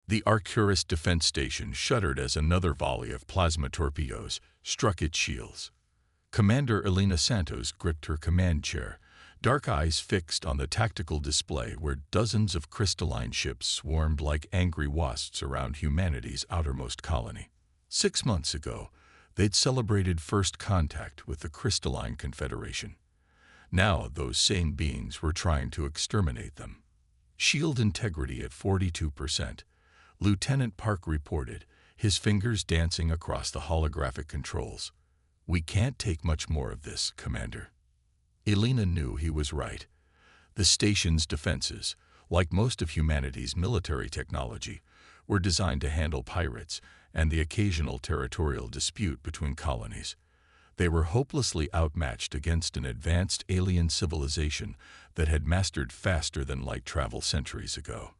The Arcturus defense station shuddered as another volley of plasma torpedoes struck its shields. Commander Elena Santos gripped her command chair, dark eyes fixed on the tactical display where dozens of crystalline ships swarmed like angry wasps around humanity's outermost colony. 6 months ago, they'd celebrated first contact with the Crystalline Confederation. Now those same beings were trying to exterminate them. Shield integrity at 42%. Lieutenant Park reported, his fingers dancing across the holographic controls. "We can't take much more of this, Commander." Elena knew he was right. The station's defenses, like most of humanity's military technology, were designed to handle pirates and the occasional territorial dispute between colonies. They were hopelessly outmatched against an advanced alien civilization that had mastered faster-than-light travel centuries ago.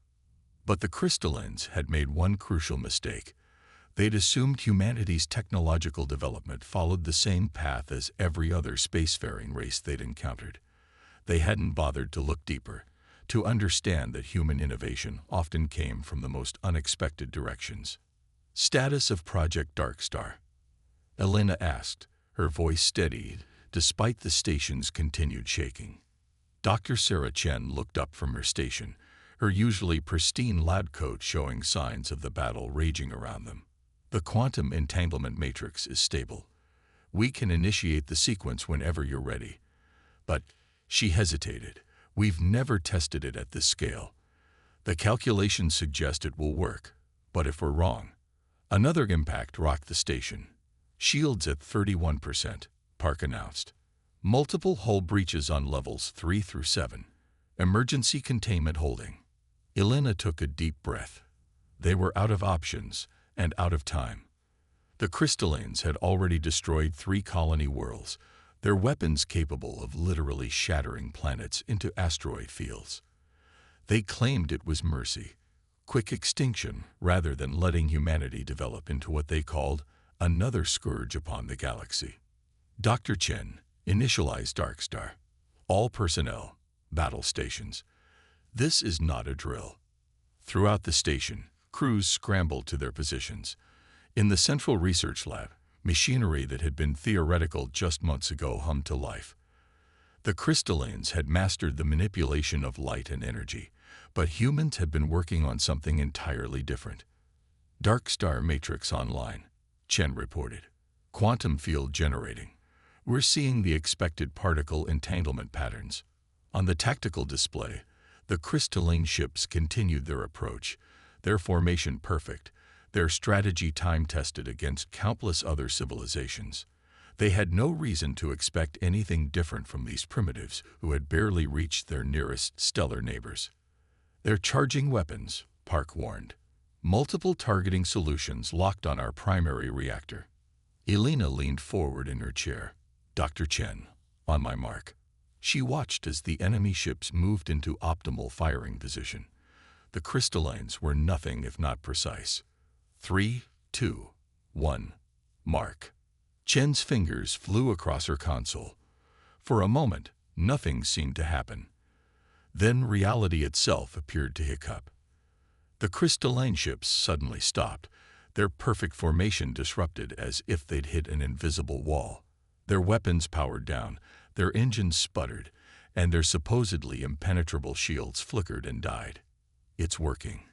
But the crystallines had made one crucial mistake. They'd assumed humanity's technological development followed the same path as every other spacefaring race they'd encountered. They hadn't bothered to look deeper, to understand that human innovation often came from the most unexpected directions. "Status of Project Darkstar?" Elena asked, her voice steadied despite the station's continued shaking. Dr. Sarah Chen looked up from her station, her usually pristine lab coat showing signs of the battle raging around them. "The quantum entanglement matrix is stable. We can initiate the sequence whenever you're ready." But she hesitated. "We've never tested it at this scale. The calculations suggest it will work, but if we're wrong..." Another impact rocked the station. "Shields at 31%, Park announced. "Multiple hull breaches on levels 3 through 7. Emergency containment holding." Elena took a deep breath. They were out of options and out of time. The crystallines had already destroyed 3 colony worlds, their weapons capable of literally shattering planets into asteroid fields. They claimed it was mercy, quick extinction, rather than letting humanity develop into what they called another scourge upon the galaxy. Dr. Chen, initialized Darkstar. "All personnel, battle stations. This is not a drill." Throughout the station, crews scrambled to their positions. In the central research lab, machinery that had been theoretical just months ago hummed to life. The crystallines had mastered the manipulation of light and energy, but humans had been working on something entirely different. "Darkstar matrix online," Chen reported. "Quantum field generating. We're seeing the expected particle entanglement patterns." On the tactical display, the crystalline ships continued their approach, their formation perfect, their strategy time-tested against countless other civilizations. They had no reason to expect anything different from these primitives who had barely reached their nearest stellar neighbors. "They're charging weapons," Park warned. "Multiple targeting solutions locked on our primary reactor." Elena leaned forward in her chair. "Dr. Chen, on my mark." She watched as the enemy ships moved into optimal firing position. The crystallines were nothing if not precise. 3, 2, 1, mark. Chen's fingers flew across her console. For a moment, nothing seemed to happen. Then reality itself appeared to hiccup. The crystalline ships suddenly stopped, their perfect formation disrupted as if they'd hit an invisible wall. Their weapons powered down, their engines sputtered, and their supposedly impenetrable shields flickered and died. "It's working,"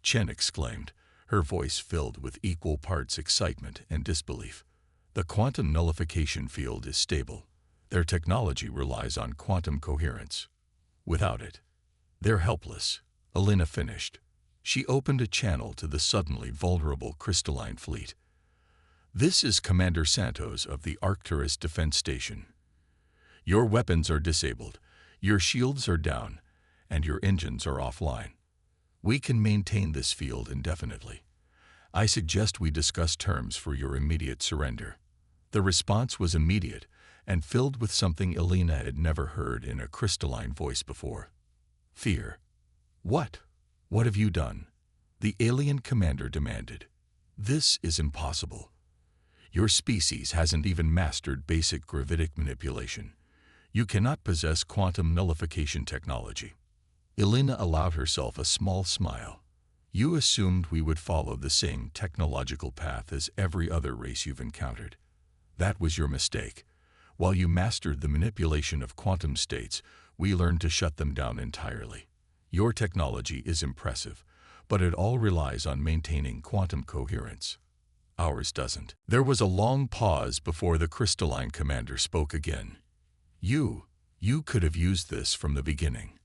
Chen exclaimed, her voice filled with equal parts excitement and disbelief. "The quantum nullification field is stable. Their technology relies on quantum coherence. Without it, they're helpless," Elena finished. She opened a channel to the suddenly vulnerable crystalline fleet. "This is Commander Santos of the Arcturus Defense Station. Your weapons are disabled, your shields are down, and your engines are offline. We can maintain this field indefinitely. I suggest we discuss terms for your immediate surrender." The response was immediate and filled with something Elena had never heard in a crystalline voice before. Fear. "What? What have you done?" the alien commander demanded. "This is impossible. Your species hasn't even mastered basic gravitic manipulation. You cannot possess quantum nullification technology." Elena allowed herself a small smile. You assumed we would follow the same technological path as every other race you've encountered. That was your mistake. While you mastered the manipulation of quantum states, we learned to shut them down entirely. Your technology is impressive, but it all relies on maintaining quantum coherence. Ours doesn't. There was a long pause before the crystalline commander spoke again. You could have used this from the beginning.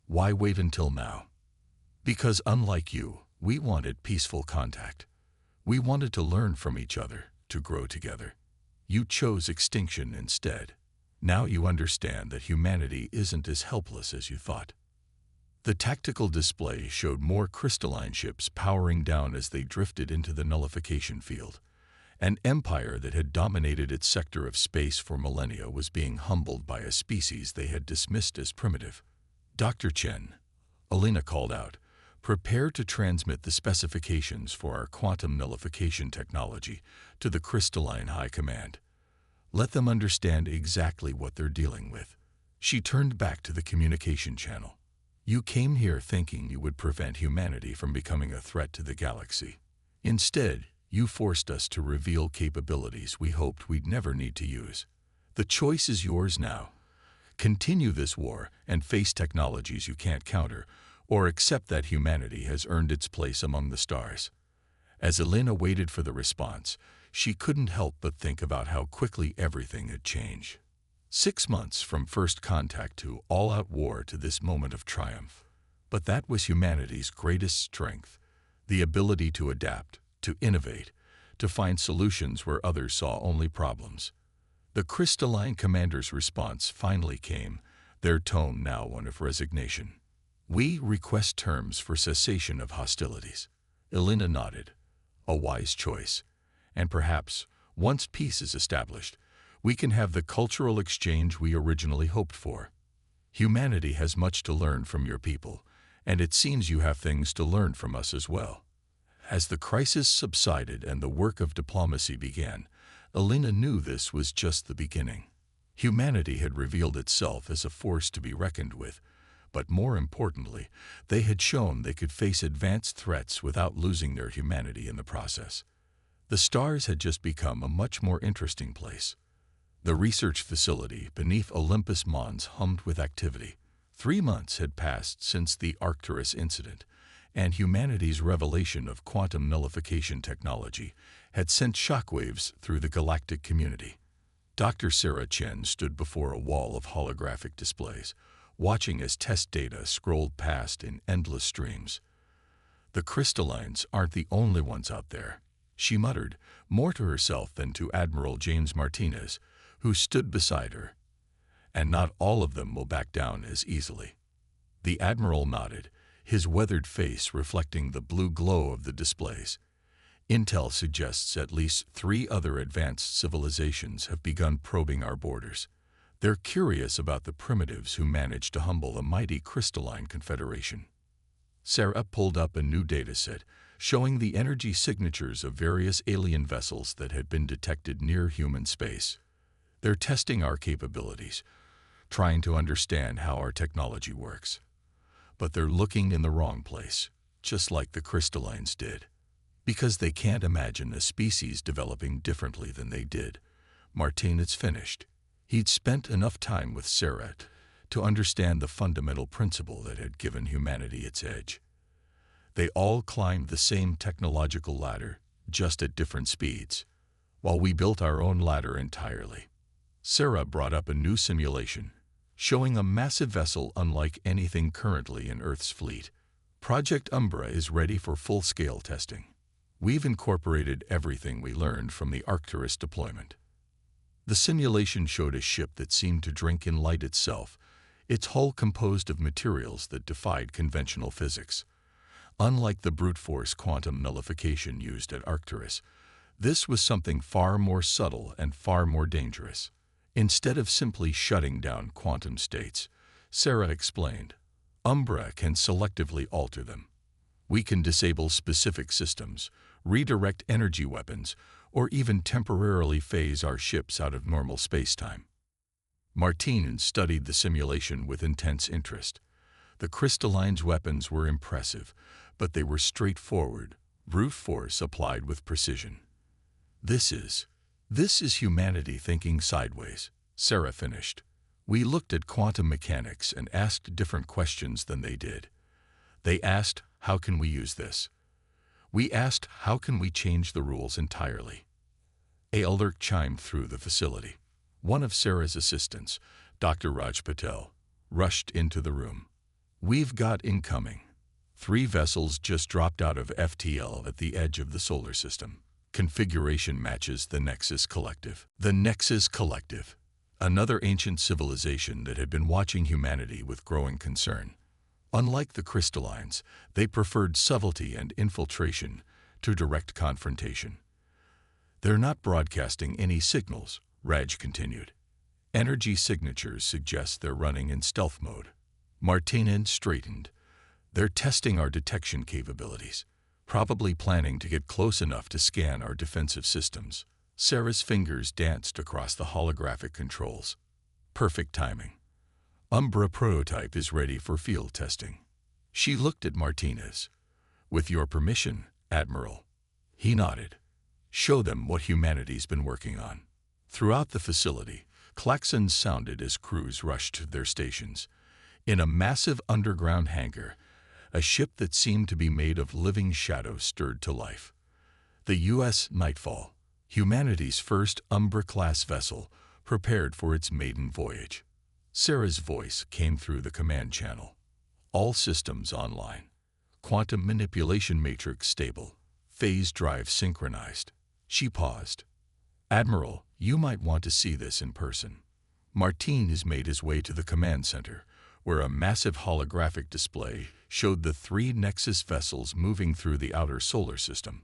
Why wait until now? Because unlike you, we wanted peaceful contact. We wanted to learn from each other, to grow together. You chose extinction instead. Now you understand that humanity isn't as helpless as you thought. The tactical display showed more crystalline ships powering down as they drifted into the nullification field. An empire that had dominated its sector of space for millennia was being humbled by a species they had dismissed as primitive. Dr. Chen, Alina called out, prepare to transmit the specifications for our quantum nullification technology to the crystalline high command. Let them understand exactly what they're dealing with. She turned back to the communication channel. You came here thinking you would prevent humanity from becoming a threat to the galaxy. Instead, you forced us to reveal capabilities we hoped we'd never need to use. The choice is yours now. Continue this war and face technologies you can't counter, or accept that humanity has earned its place among the stars. As Elena waited for the response, she couldn't help but think about how quickly everything had changed. 6 months from first contact to all-out war to this moment of triumph. But that was humanity's greatest strength, the ability to adapt, to innovate, to find solutions where others saw only problems. The crystalline commander's response finally came, their tone now one of resignation. We request terms for cessation of hostilities. Elena nodded. A wise choice. And perhaps, once peace is established, we can have the cultural exchange we originally hoped for. Humanity has much to learn from your people, and it seems you have things to learn from us as well. As the crisis subsided and the work of diplomacy began, Elena knew this was just the beginning. Humanity had revealed itself as a force to be reckoned with, but more importantly, they had shown they could face advanced threats without losing their humanity in the process. The stars had just become a much more interesting place. The research facility beneath Olympus Mons hummed with activity. 3 months had passed since the Arcturus incident, and humanity's revelation of quantum nullification technology had sent shockwaves through the galactic community. Dr. Sarah Chen stood before a wall of holographic displays, watching as test data scrolled past in endless streams. The crystallines aren't the only ones out there, she muttered, more to herself than to Admiral James Martinez, who stood beside her. And not all of them will back down as easily. The Admiral nodded, his weathered face reflecting the blue glow of the displays. Intel suggests at least 3 other advanced civilizations have begun probing our borders. They're curious about the primitives who managed to humble a mighty crystalline confederation. Sarah pulled up a new dataset, showing the energy signatures of various alien vessels that had been detected near human space. They're testing our capabilities, trying to understand how our technology works. But they're looking in the wrong place, just like the crystallines did. Because they can't imagine a species developing differently than they did. Martinez finished. He'd spent enough time with Sarah to understand the fundamental principle that had given humanity its edge. They all climbed the same technological ladder, just at different speeds, while we built our own ladder entirely. Sarah brought up a new simulation, showing a massive vessel unlike anything currently in Earth's fleet. Project Umbra is ready for full-scale testing. We've incorporated everything we learned from the Arcturus deployment. The simulation showed a ship that seemed to drink in light itself, its hull composed of materials that defied conventional physics. Unlike the brute force quantum nullification used at Arcturus, this was something far more subtle and far more dangerous. Instead of simply shutting down quantum states, Sarah explained, Umbra can selectively alter them. We can disable specific systems, redirect energy weapons, or even temporarily phase our ships out of normal spacetime. Martinez studied the simulation with intense interest. The crystallines' weapons were impressive, but they were straightforward, brute force applied with precision. This is humanity thinking sideways, Sarah finished. We looked at quantum mechanics and asked different questions than they did. They asked, how can we use this? We asked, how can we change the rules entirely? A alert chimed through the facility. One of Sarah's assistants, Dr. Raj Patel, rushed into the room. We've got incoming. 3 vessels just dropped out of FTL at the edge of the solar system. Configuration matches the Nexus Collective. The Nexus Collective, another ancient civilization that had been watching humanity with growing concern. Unlike the crystallines, they preferred subtlety and infiltration to direct confrontation. They're not broadcasting any signals, Raj continued. Energy signatures suggest they're running in stealth mode. Martinez straightened. They're testing our detection capabilities, probably planning to get close enough to scan our defensive systems. Sarah's fingers danced across the holographic controls. Perfect timing. Umbra prototype is ready for field testing. She looked at Martinez. With your permission, Admiral. He nodded. Show them what humanity's been working on. Throughout the facility, klaxons sounded as crews rushed to their stations. In a massive underground hangar, a ship that seemed to be made of living shadows stirred to life. The U.S. Nightfall, humanity's first Umbra-class vessel, prepared for its maiden voyage. Sarah's voice came through the command channel. All systems online. Quantum manipulation matrix stable. Phase drive synchronized. She paused. Admiral, you might want to see this in person. Martinez made his way to the command center, where a massive holographic display showed the 3 Nexus vessels moving through the outer solar system.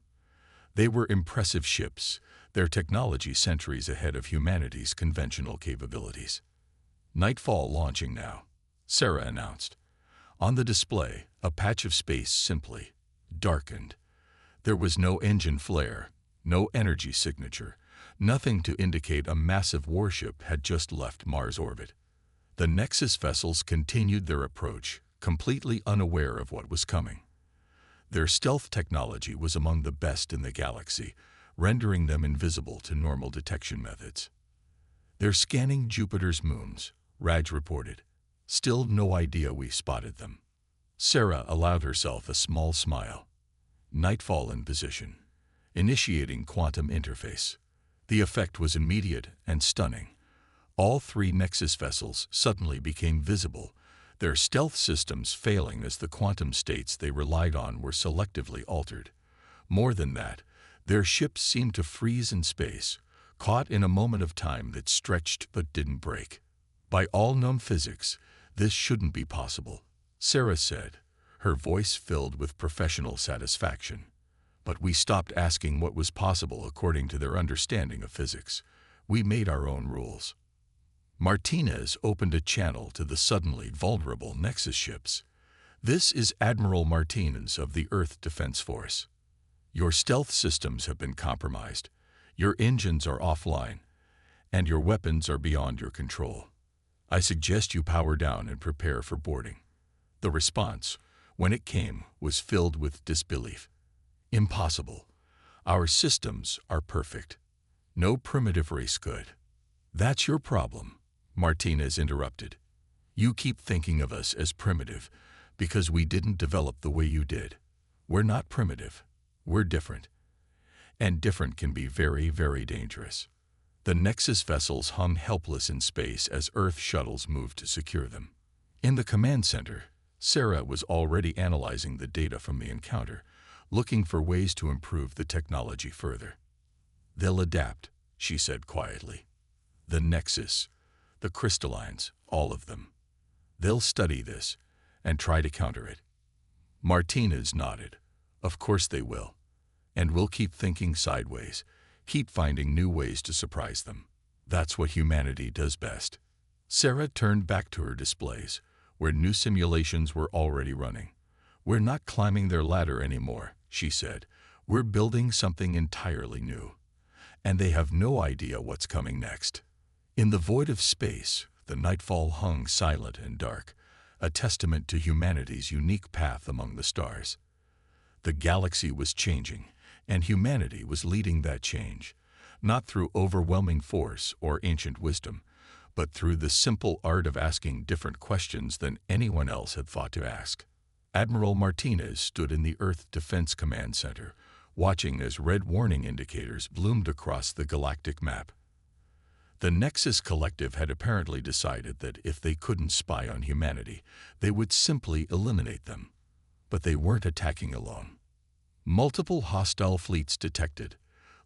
They were impressive ships, their technology centuries ahead of humanity's conventional capabilities. Nightfall launching now, Sarah announced. On the display, a patch of space simply darkened. There was no engine flare, no energy signature, nothing to indicate a massive warship had just left Mars orbit. The Nexus vessels continued their approach, completely unaware of what was coming. Their stealth technology was among the best in the galaxy, rendering them invisible to normal detection methods. They're scanning Jupiter's moons, Raj reported. Still no idea we spotted them. Sarah allowed herself a small smile. Nightfall in position, initiating quantum interface. The effect was immediate and stunning. All 3 Nexus vessels suddenly became visible, their stealth systems failing as the quantum states they relied on were selectively altered. More than that, their ships seemed to freeze in space, caught in a moment of time that stretched but didn't break. By all known physics, this shouldn't be possible, Sarah said, her voice filled with professional satisfaction. But we stopped asking what was possible according to their understanding of physics. We made our own rules. Martinez opened a channel to the suddenly vulnerable Nexus ships. This is Admiral Martinez of the Earth Defense Force. Your stealth systems have been compromised, your engines are offline, and your weapons are beyond your control. I suggest you power down and prepare for boarding. The response, when it came, was filled with disbelief. Impossible. Our systems are perfect. No primitive race could. That's your problem, Martinez interrupted. You keep thinking of us as primitive because we didn't develop the way you did. We're not primitive. We're different. And different can be very, very dangerous. The Nexus vessels hung helpless in space as Earth shuttles moved to secure them. In the command center, Sarah was already analyzing the data from the encounter, looking for ways to improve the technology further. They'll adapt, she said quietly. The Nexus, the crystallines, all of them. They'll study this and try to counter it. Martinez nodded. Of course they will. And we'll keep thinking sideways, keep finding new ways to surprise them. That's what humanity does best. Sarah turned back to her displays, where new simulations were already running. We're not climbing their ladder anymore, she said. We're building something entirely new. And they have no idea what's coming next. In the void of space, the Nightfall hung silent and dark, a testament to humanity's unique path among the stars. The galaxy was changing, and humanity was leading that change, not through overwhelming force or ancient wisdom, but through the simple art of asking different questions than anyone else had thought to ask. Admiral Martinez stood in the Earth Defense Command Center, watching as red warning indicators bloomed across the galactic map. The Nexus Collective had apparently decided that if they couldn't spy on humanity, they would simply eliminate them. But they weren't attacking alone. Multiple hostile fleets detected.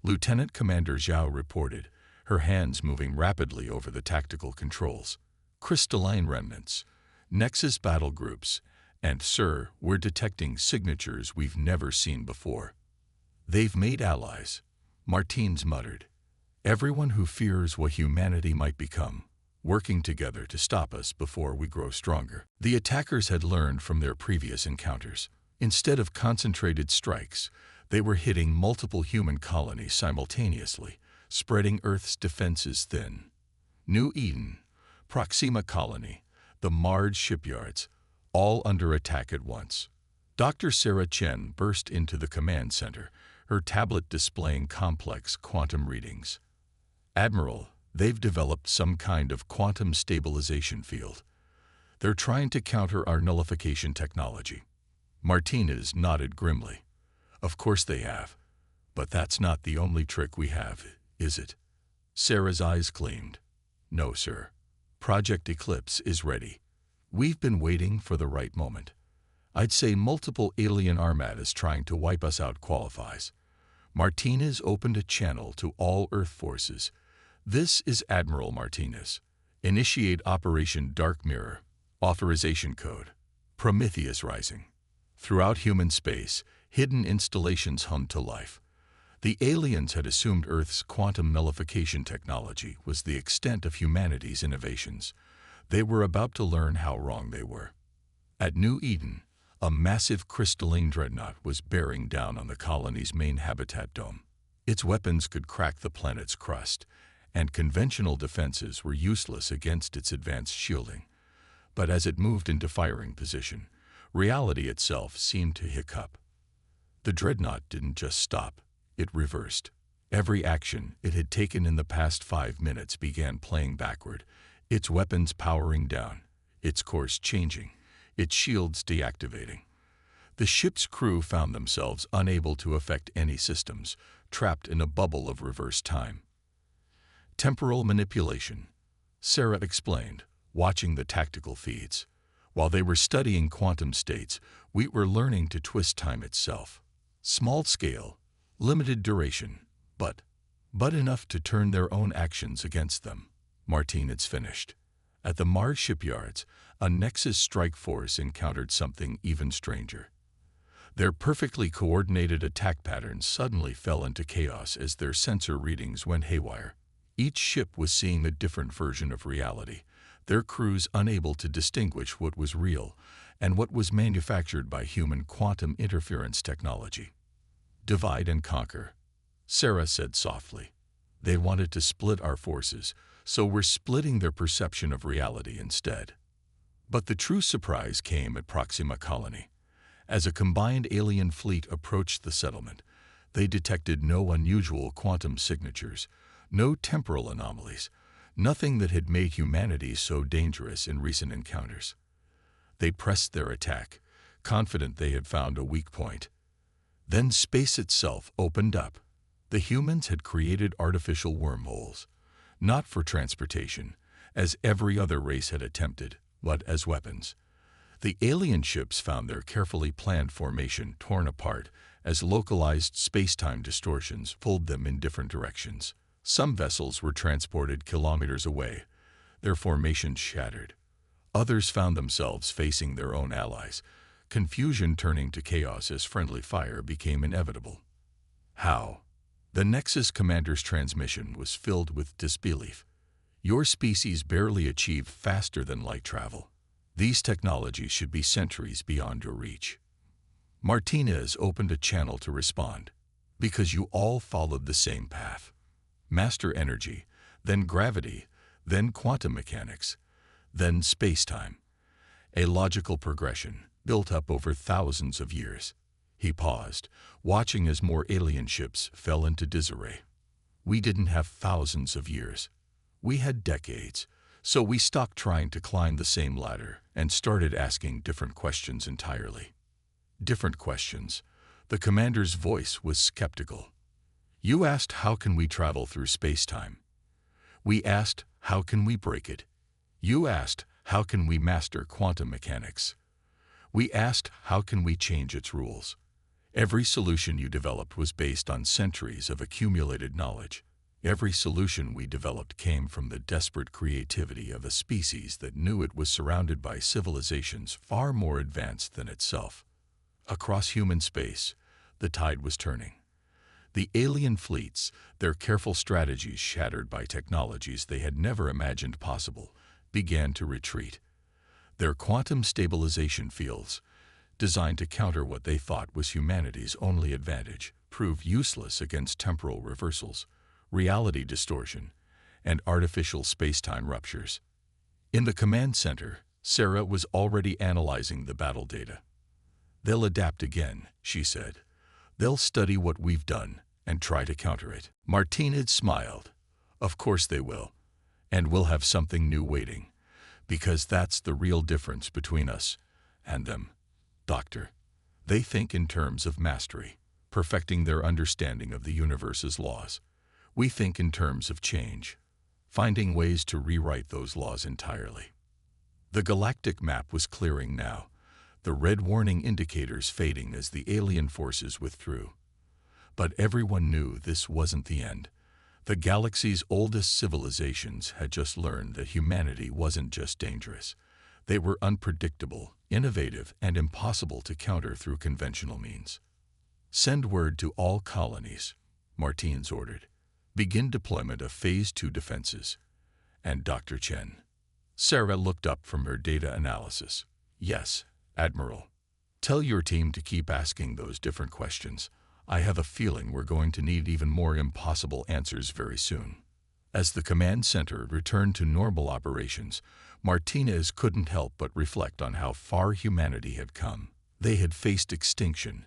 Lieutenant Commander Zhao reported, her hands moving rapidly over the tactical controls. Crystalline remnants, Nexus battle groups, and, sir, we're detecting signatures we've never seen before. They've made allies, Martins muttered. Everyone who fears what humanity might become, working together to stop us before we grow stronger. The attackers had learned from their previous encounters. Instead of concentrated strikes, they were hitting multiple human colonies simultaneously, spreading Earth's defenses thin. New Eden, Proxima Colony, the Mars shipyards, all under attack at once. Dr. Sarah Chen burst into the command center, her tablet displaying complex quantum readings. Admiral, they've developed some kind of quantum stabilization field. They're trying to counter our nullification technology. Martinez nodded grimly. Of course they have. But that's not the only trick we have, is it? Sarah's eyes gleamed. No, sir. Project Eclipse is ready. We've been waiting for the right moment. I'd say multiple alien armadas trying to wipe us out qualifies. Martinez opened a channel to all Earth forces. This is Admiral Martinez. Initiate Operation Dark Mirror. Authorization code. Prometheus Rising. Throughout human space, hidden installations hummed to life. The aliens had assumed Earth's quantum nullification technology was the extent of humanity's innovations. They were about to learn how wrong they were. At New Eden, a massive crystalline dreadnought was bearing down on the colony's main habitat dome. Its weapons could crack the planet's crust, and conventional defenses were useless against its advanced shielding. But as it moved into firing position, reality itself seemed to hiccup. The dreadnought didn't just stop, it reversed. Every action it had taken in the past 5 minutes began playing backward, its weapons powering down, its course changing, its shields deactivating. The ship's crew found themselves unable to affect any systems, trapped in a bubble of reverse time. Temporal manipulation, Sarah explained, watching the tactical feeds. While they were studying quantum states, we were learning to twist time itself. Small scale, limited duration, but enough to turn their own actions against them. Martinez finished. At the Mars shipyards, a Nexus strike force encountered something even stranger. Their perfectly coordinated attack patterns suddenly fell into chaos as their sensor readings went haywire. Each ship was seeing a different version of reality, their crews unable to distinguish what was real and what was manufactured by human quantum interference technology. Divide and conquer, Sarah said softly. They wanted to split our forces, so we're splitting their perception of reality instead. But the true surprise came at Proxima Colony. As a combined alien fleet approached the settlement, they detected no unusual quantum signatures, no temporal anomalies, nothing that had made humanity so dangerous in recent encounters. They pressed their attack, confident they had found a weak point. Then space itself opened up. The humans had created artificial wormholes, not for transportation, as every other race had attempted, but as weapons. The alien ships found their carefully planned formation torn apart as localized space-time distortions pulled them in different directions. Some vessels were transported kilometers away, their formations shattered. Others found themselves facing their own allies, confusion turning to chaos as friendly fire became inevitable. How? The Nexus commander's transmission was filled with disbelief. Your species barely achieved faster than light travel. These technologies should be centuries beyond your reach. Martinez opened a channel to respond. Because you all followed the same path. Master energy, then gravity, then quantum mechanics, then space-time. A logical progression built up over thousands of years. He paused, watching as more alien ships fell into disarray. We didn't have thousands of years. We had decades, so we stopped trying to climb the same ladder and started asking different questions entirely. Different questions. The commander's voice was skeptical. You asked, how can we travel through space-time? We asked, how can we break it? You asked, how can we master quantum mechanics? We asked, how can we change its rules? Every solution you developed was based on centuries of accumulated knowledge. Every solution we developed came from the desperate creativity of a species that knew it was surrounded by civilizations far more advanced than itself. Across human space, the tide was turning. The alien fleets, their careful strategies shattered by technologies they had never imagined possible, began to retreat. Their quantum stabilization fields, designed to counter what they thought was humanity's only advantage, proved useless against temporal reversals, reality distortion, and artificial space-time ruptures. In the command center, Sarah was already analyzing the battle data. They'll adapt again, she said. They'll study what we've done and try to counter it. Martinez smiled. Of course they will. And we'll have something new waiting. Because that's the real difference between us and them, Doctor. They think in terms of mastery, perfecting their understanding of the universe's laws. We think in terms of change, finding ways to rewrite those laws entirely. The galactic map was clearing now, the red warning indicators fading as the alien forces withdrew. But everyone knew this wasn't the end. The galaxy's oldest civilizations had just learned that humanity wasn't just dangerous. They were unpredictable, innovative, and impossible to counter through conventional means. Send word to all colonies, Martinez ordered. Begin deployment of Phase 2 defenses. And Dr. Chen. Sarah looked up from her data analysis. Yes, Admiral. Tell your team to keep asking those different questions. I have a feeling we're going to need even more impossible answers very soon. As the command center returned to normal operations, Martinez couldn't help but reflect on how far humanity had come. They had faced extinction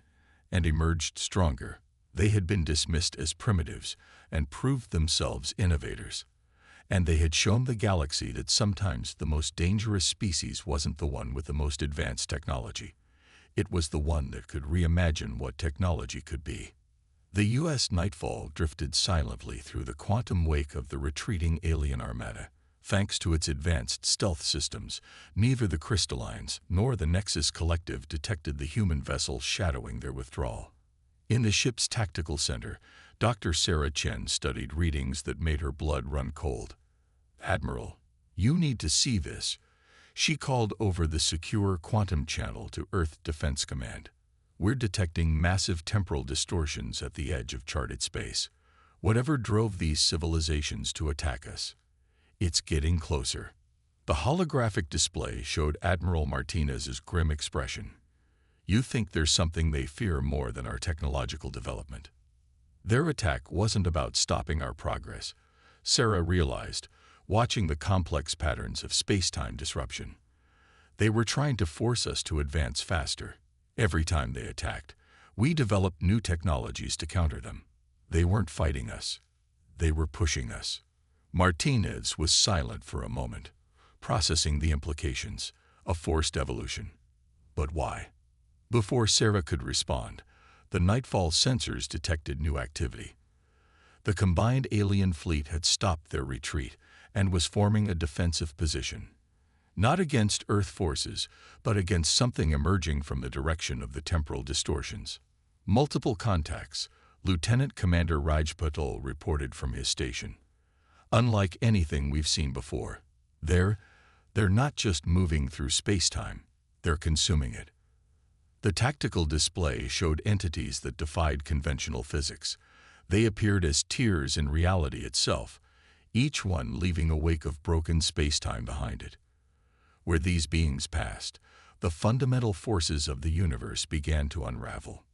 and emerged stronger. They had been dismissed as primitives and proved themselves innovators. And they had shown the galaxy that sometimes the most dangerous species wasn't the one with the most advanced technology. It was the one that could reimagine what technology could be. The U.S. Nightfall drifted silently through the quantum wake of the retreating alien armada. Thanks to its advanced stealth systems, neither the crystallines nor the Nexus Collective detected the human vessel shadowing their withdrawal. In the ship's tactical center, Dr. Sarah Chen studied readings that made her blood run cold. Admiral, you need to see this. She called over the secure quantum channel to Earth Defense Command. We're detecting massive temporal distortions at the edge of charted space. Whatever drove these civilizations to attack us, it's getting closer. The holographic display showed Admiral Martinez's grim expression. You think there's something they fear more than our technological development. Their attack wasn't about stopping our progress, Sarah realized, watching the complex patterns of space-time disruption. They were trying to force us to advance faster. Every time they attacked, we developed new technologies to counter them. They weren't fighting us. They were pushing us. Martinez was silent for a moment, processing the implications of forced evolution. But why? Before Sarah could respond, the Nightfall sensors detected new activity. The combined alien fleet had stopped their retreat and was forming a defensive position. Not against Earth forces, but against something emerging from the direction of the temporal distortions. Multiple contacts, Lieutenant Commander Raj Patel reported from his station. Unlike anything we've seen before, they're not just moving through space-time, they're consuming it. The tactical display showed entities that defied conventional physics. They appeared as tiers in reality itself, each one leaving a wake of broken space-time behind it. Where these beings passed, the fundamental forces of the universe began to unravel.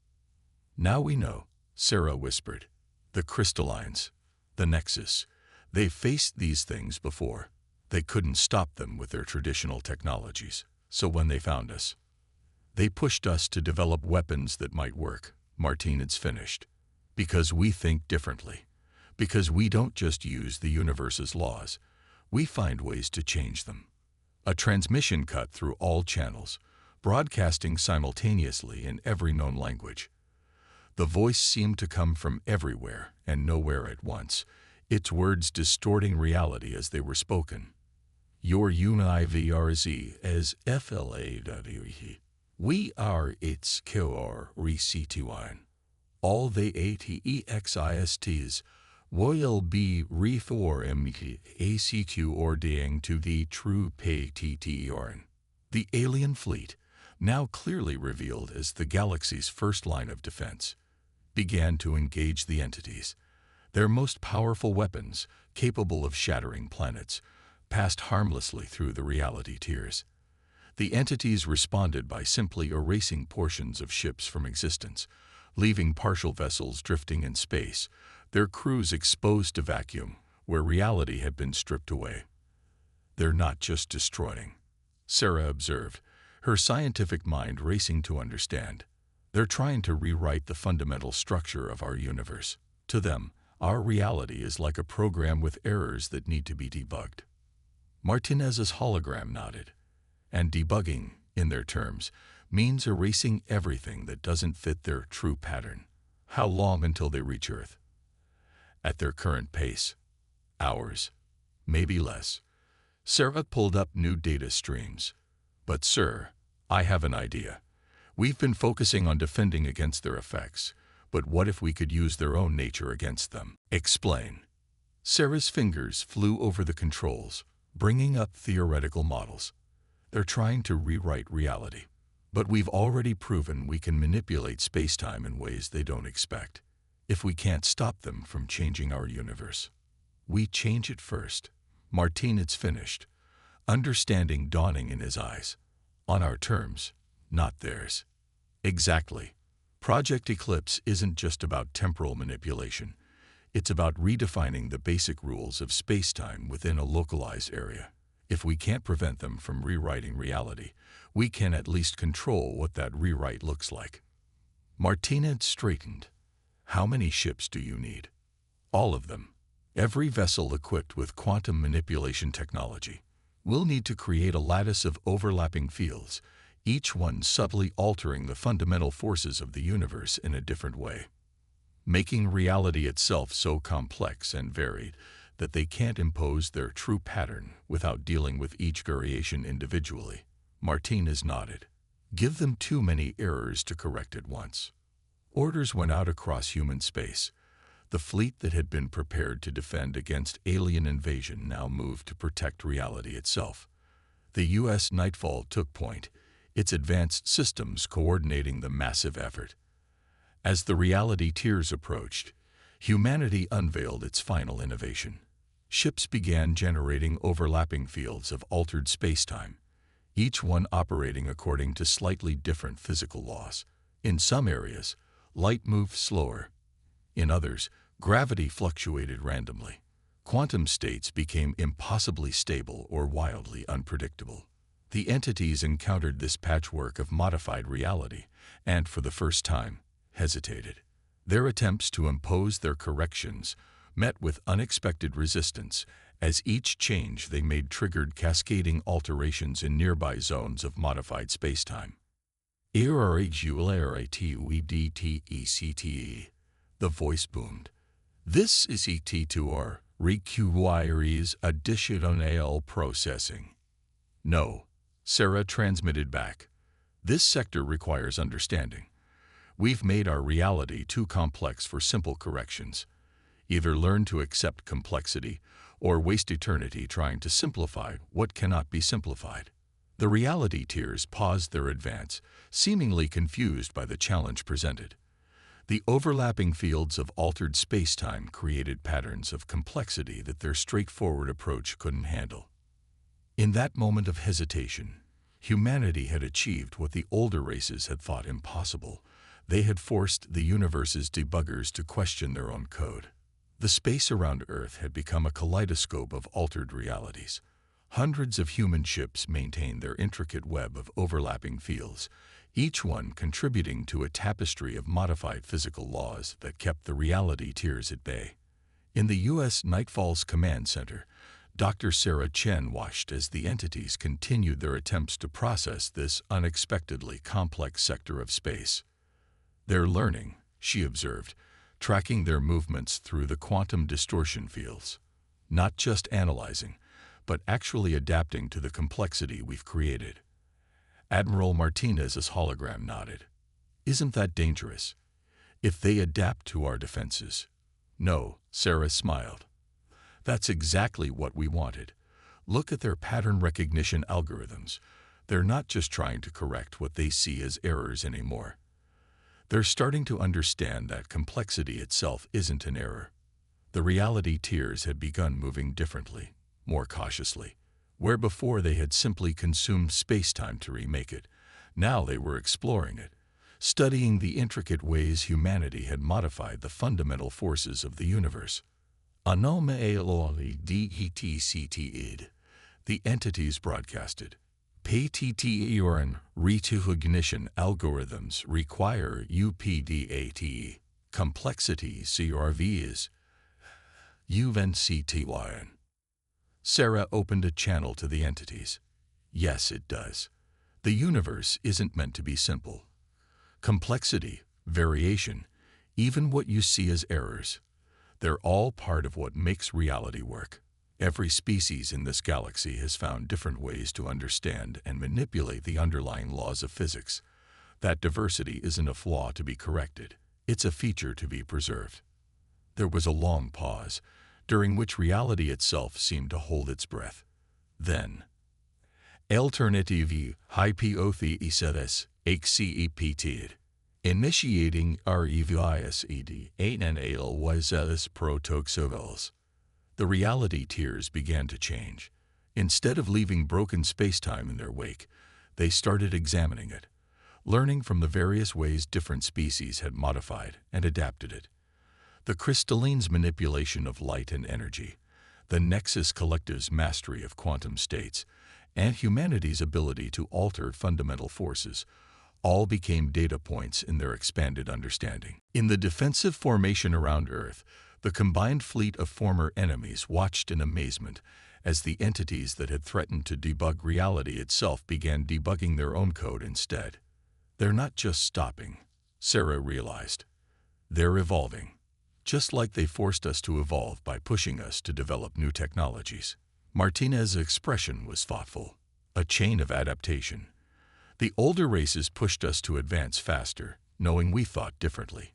Now we know, Sarah whispered. The crystallines, the Nexus, they've faced these things before. They couldn't stop them with their traditional technologies. So when they found us, They pushed us to develop weapons that might work. Martinez finished. Because we think differently. Because we don't just use the universe's laws. We find ways to change them. A transmission cut through all channels, broadcasting simultaneously in every known language. The voice seemed to come from everywhere and nowhere at once, its words distorting reality as they were spoken. Your universe as FLAWE. We are its core recituine. All the ATEXISTs will be reformed ACQ ordering to the true PTTERN. The alien fleet, now clearly revealed as the galaxy's first line of defense, began to engage the entities. Their most powerful weapons, capable of shattering planets, passed harmlessly through the reality tiers. The entities responded by simply erasing portions of ships from existence, leaving partial vessels drifting in space, their crews exposed to vacuum, where reality had been stripped away. They're not just destroying, Sarah observed, her scientific mind racing to understand. They're trying to rewrite the fundamental structure of our universe. To them, our reality is like a program with errors that need to be debugged. Martinez's hologram nodded. And debugging, in their terms, means erasing everything that doesn't fit their true pattern. How long until they reach Earth? At their current pace. Hours. Maybe less. Sarah pulled up new data streams. But sir, I have an idea. We've been focusing on defending against their effects, but what if we could use their own nature against them? Explain. Sarah's fingers flew over the controls, bringing up theoretical models. They're trying to rewrite reality. But we've already proven we can manipulate space-time in ways they don't expect. If we can't stop them from changing our universe, we change it first. Martinez finished, understanding dawning in his eyes. On our terms, not theirs. Exactly. Project Eclipse isn't just about temporal manipulation. It's about redefining the basic rules of space-time within a localized area. If we can't prevent them from rewriting reality, we can at least control what that rewrite looks like. Martinez straightened. How many ships do you need? All of them. Every vessel equipped with quantum manipulation technology. We'll need to create a lattice of overlapping fields, each one subtly altering the fundamental forces of the universe in a different way, making reality itself so complex and varied that they can't impose their true pattern without dealing with each variation individually. Martinez nodded. Give them too many errors to correct at once. Orders went out across human space. The fleet that had been prepared to defend against alien invasion now moved to protect reality itself. The U.S. Nightfall took point, its advanced systems coordinating the massive effort. As the reality tiers approached, humanity unveiled its final innovation. Ships began generating overlapping fields of altered space-time, each one operating according to slightly different physical laws. In some areas, light moved slower. In others, gravity fluctuated randomly. Quantum states became impossibly stable or wildly unpredictable. The entities encountered this patchwork of modified reality and, for the first time, hesitated. Their attempts to impose their corrections met with unexpected resistance, as each change they made triggered cascading alterations in nearby zones of modified spacetime. The voice boomed. This is ET2R, requires additional processing. No, Sarah transmitted back. This sector requires understanding. We've made our reality too complex for simple corrections. Either learn to accept complexity or waste eternity trying to simplify what cannot be simplified. The reality tiers paused their advance, seemingly confused by the challenge presented. The overlapping fields of altered space-time created patterns of complexity that their straightforward approach couldn't handle. In that moment of hesitation, humanity had achieved what the older races had thought impossible. They had forced the universe's debuggers to question their own code. The space around Earth had become a kaleidoscope of altered realities. Hundreds of human ships maintained their intricate web of overlapping fields, each one contributing to a tapestry of modified physical laws that kept the reality tiers at bay. In the U.S. Nightfall's command center, Dr. Sarah Chen watched as the entities continued their attempts to process this unexpectedly complex sector of space. "They're learning," she observed, tracking their movements through the quantum distortion fields. "Not just analyzing, but actually adapting to the complexity we've created." Admiral Martinez's hologram nodded. "Isn't that dangerous? If they adapt to our defenses?" "No," Sarah smiled. "That's exactly what we wanted. Look at their pattern recognition algorithms. They're not just trying to correct what they see as errors anymore. They're starting to understand that complexity itself isn't an error." The reality tiers had begun moving differently, more cautiously. Where before they had simply consumed space-time to remake it, now they were exploring it, studying the intricate ways humanity had modified the fundamental forces of the universe. Anomaly DETCTID, the entities broadcasted. PTTEORN recognition algorithms require UPDATE. Complexity CRVs. UNCTYN. Sarah opened a channel to the entities. "Yes, it does. The universe isn't meant to be simple. Complexity, variation, even what you see as errors, they're all part of what makes reality work. Every species in this galaxy has found different ways to understand and manipulate the underlying laws of physics. That diversity isn't a flaw to be corrected. It's a feature to be preserved." There was a long pause, during which reality itself seemed to hold its breath. Then, "Alternative hypothesis accepted. Initiating revised analysis protoxovels." The reality tiers began to change. Instead of leaving broken spacetime in their wake, they started examining it, learning from the various ways different species had modified and adapted it. The crystalline's manipulation of light and energy, the Nexus Collective's mastery of quantum states, and humanity's ability to alter fundamental forces all became data points in their expanded understanding. In the defensive formation around Earth, the combined fleet of former enemies watched in amazement as the entities that had threatened to debug reality itself began debugging their own code instead. "They're not just stopping," Sarah realized. "They're evolving. Just like they forced us to evolve by pushing us to develop new technologies." Martinez's expression was thoughtful. "A chain of adaptation. The older races pushed us to advance faster, knowing we thought differently.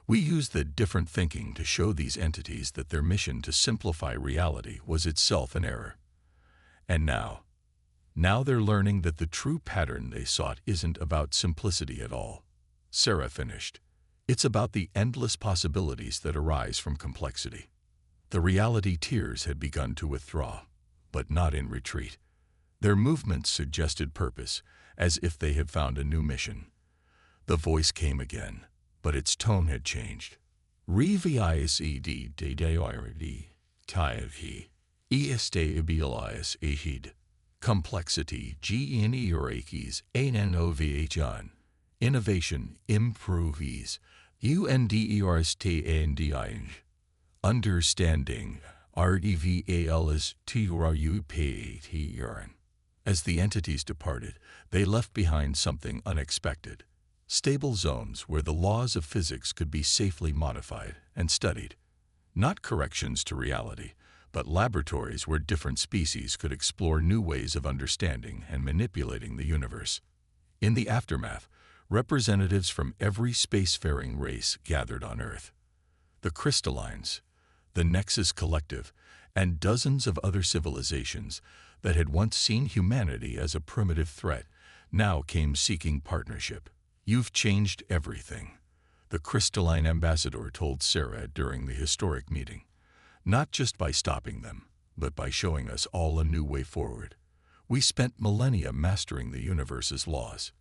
We used the different thinking to show these entities that their mission to simplify reality was itself an error. And now they're learning that the true pattern they sought isn't about simplicity at all." Sarah finished. "It's about the endless possibilities that arise from complexity." The reality tiers had begun to withdraw, but not in retreat. Their movements suggested purpose, as if they had found a new mission. The voice came again, but its tone had changed. "Revised estabilis complexity generakis anovhan innovation improves understanding understanding rdvals trupatern." As the entities departed, they left behind something unexpected. Stable zones where the laws of physics could be safely modified and studied. Not corrections to reality, but laboratories where different species could explore new ways of understanding and manipulating the universe. In the aftermath, representatives from every spacefaring race gathered on Earth. The Crystallines, the Nexus Collective, and dozens of other civilizations that had once seen humanity as a primitive threat now came seeking partnership. "You've changed everything," the Crystalline ambassador told Sarah during the historic meeting. "Not just by stopping them, but by showing us all a new way forward. We spent millennia mastering the universe's laws.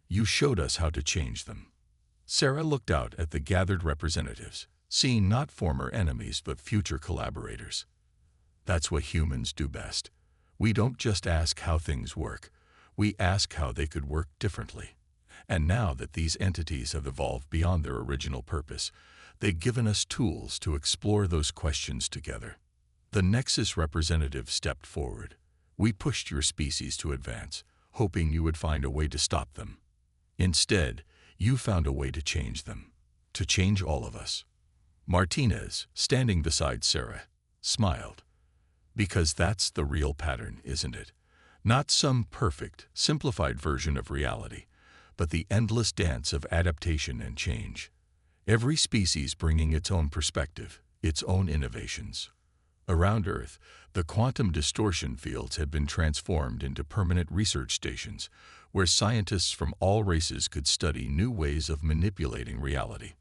You showed us how to change them." Sarah looked out at the gathered representatives, seeing not former enemies but future collaborators. "That's what humans do best. We don't just ask how things work, we ask how they could work differently." And now that these entities have evolved beyond their original purpose, they've given us tools to explore those questions together. The Nexus representative stepped forward. We pushed your species to advance, hoping you would find a way to stop them. Instead, you found a way to change them, to change all of us. Martinez, standing beside Sarah, smiled. Because that's the real pattern, isn't it? Not some perfect, simplified version of reality, but the endless dance of adaptation and change. Every species bringing its own perspective, its own innovations. Around Earth, the quantum distortion fields had been transformed into permanent research stations, where scientists from all races could study new ways of manipulating reality.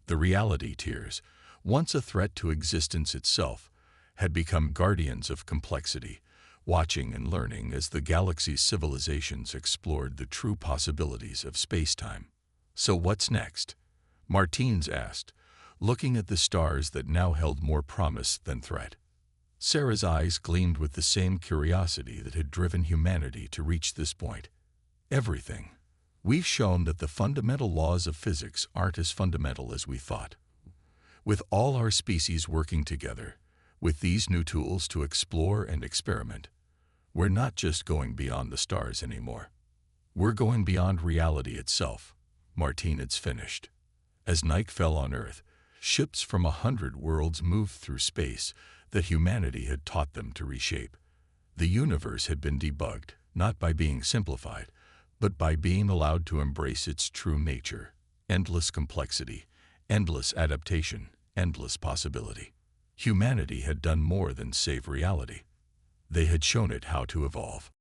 The reality tiers, once a threat to existence itself, had become guardians of complexity, watching and learning as the galaxy's civilizations explored the true possibilities of space-time. So what's next? Martins asked, looking at the stars that now held more promise than threat. Sarah's eyes gleamed with the same curiosity that had driven humanity to reach this point. Everything. We've shown that the fundamental laws of physics aren't as fundamental as we thought. With all our species working together, with these new tools to explore and experiment, we're not just going beyond the stars anymore. We're going beyond reality itself, Martinez finished. As night fell on Earth, ships from 100 worlds moved through space that humanity had taught them to reshape. The universe had been debugged, not by being simplified, but by being allowed to embrace its true nature, endless complexity, endless adaptation, endless possibility. Humanity had done more than save reality. They had shown it how to evolve.